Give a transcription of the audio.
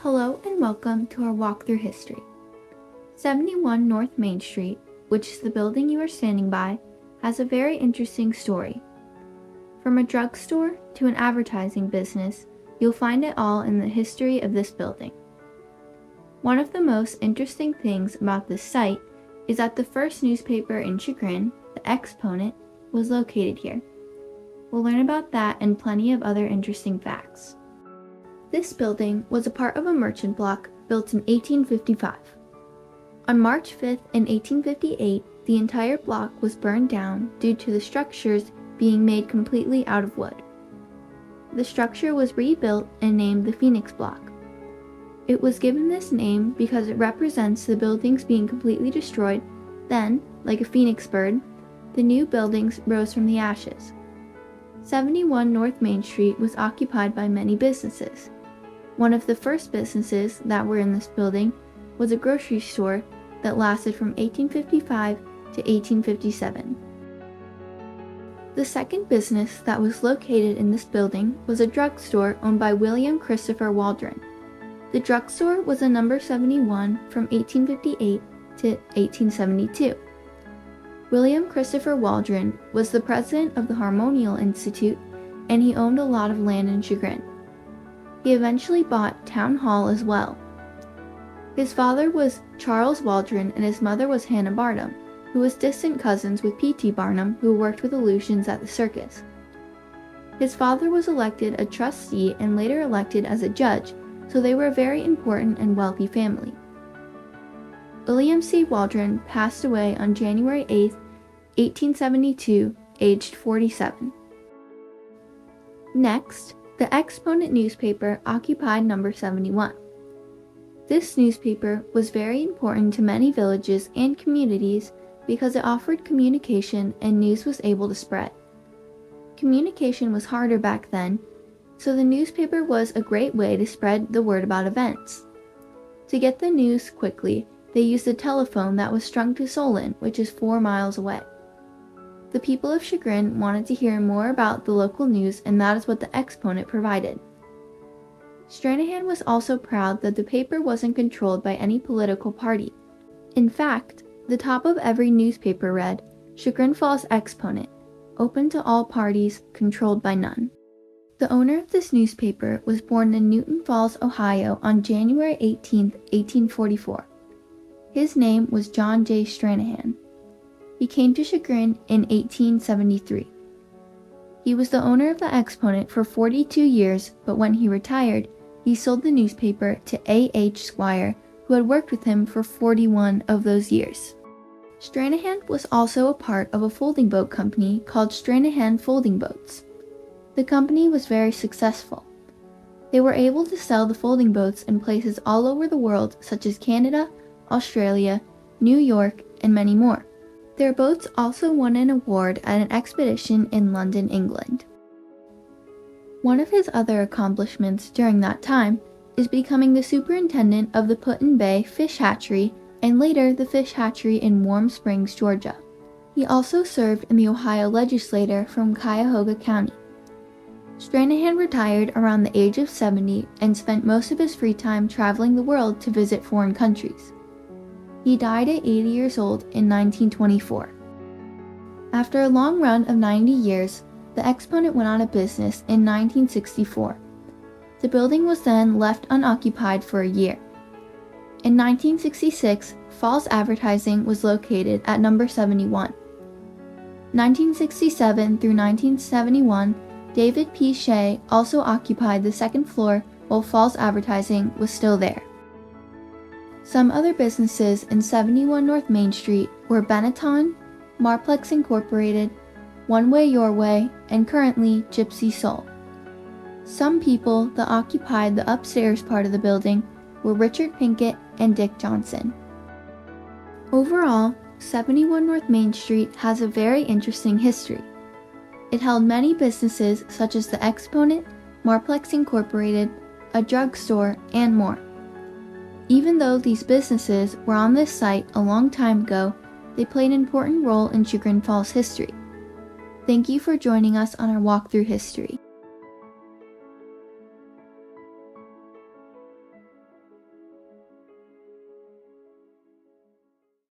Hello and welcome to our walk through history. 71 North Main Street, which is the building you are standing by, has a very interesting story. From a drugstore to an advertising business, you'll find it all in the history of this building. One of the most interesting things about this site is that the first newspaper in Chagrin, the Exponent, was located here. We'll learn about that and plenty of other interesting facts. This building was a part of a merchant block built in 1855. On March 5th in 1858, the entire block was burned down due to the structures being made completely out of wood. The structure was rebuilt and named the Phoenix Block. It was given this name because it represents the buildings being completely destroyed, then, like a phoenix bird, the new buildings rose from the ashes. 71 North Main Street was occupied by many businesses. One of the first businesses that were in this building was a grocery store that lasted from 1855 to 1857. The second business that was located in this building was a drugstore owned by William Christopher Waldron. The drugstore was a number 71 from 1858 to 1872. William Christopher Waldron was the president of the Harmonial Institute, and he owned a lot of land in Chagrin. He eventually bought Town Hall as well. His father was Charles Waldron and his mother was Hannah Barnum, who was distant cousins with P.T. Barnum, who worked with illusions at the circus. His father was elected a trustee and later elected as a judge, so they were a very important and wealthy family. William C. Waldron passed away on January 8, 1872, aged 47. Next, the Exponent newspaper occupied number 71. This newspaper was very important to many villages and communities because it offered communication and news was able to spread. Communication was harder back then, so the newspaper was a great way to spread the word about events. To get the news quickly, they used a telephone that was strung to Solon, which is 4 miles away. The people of Chagrin wanted to hear more about the local news, and that is what the Exponent provided. Stranahan was also proud that the paper wasn't controlled by any political party. In fact, the top of every newspaper read, Chagrin Falls Exponent, open to all parties, controlled by none. The owner of this newspaper was born in Newton Falls, Ohio on January 18, 1844. His name was John J. Stranahan. He came to Chagrin in 1873. He was the owner of the Exponent for 42 years, but when he retired, he sold the newspaper to A. H. Squire, who had worked with him for 41 of those years. Stranahan was also a part of a folding boat company called Stranahan Folding Boats. The company was very successful. They were able to sell the folding boats in places all over the world such as Canada, Australia, New York, and many more. Their boats also won an award at an expedition in London, England. One of his other accomplishments during that time is becoming the superintendent of the Put-in-Bay Fish Hatchery and later the fish hatchery in Warm Springs, Georgia. He also served in the Ohio legislature from Cuyahoga County. Stranahan retired around the age of 70 and spent most of his free time traveling the world to visit foreign countries. He died at 80 years old in 1924. After a long run of 90 years, the Exponent went out of business in 1964. The building was then left unoccupied for a year. In 1966, Falls Advertising was located at number 71. 1967 through 1971, David P. Shea also occupied the second floor while Falls Advertising was still there. Some other businesses in 71 North Main Street were Benetton, Marplex Incorporated, One Way Your Way, and currently Gypsy Soul. Some people that occupied the upstairs part of the building were Richard Pinkett and Dick Johnson. Overall, 71 North Main Street has a very interesting history. It held many businesses such as the Exponent, Marplex Incorporated, a drugstore, and more. Even though these businesses were on this site a long time ago, they played an important role in Chagrin Falls history. Thank you for joining us on our walk through history.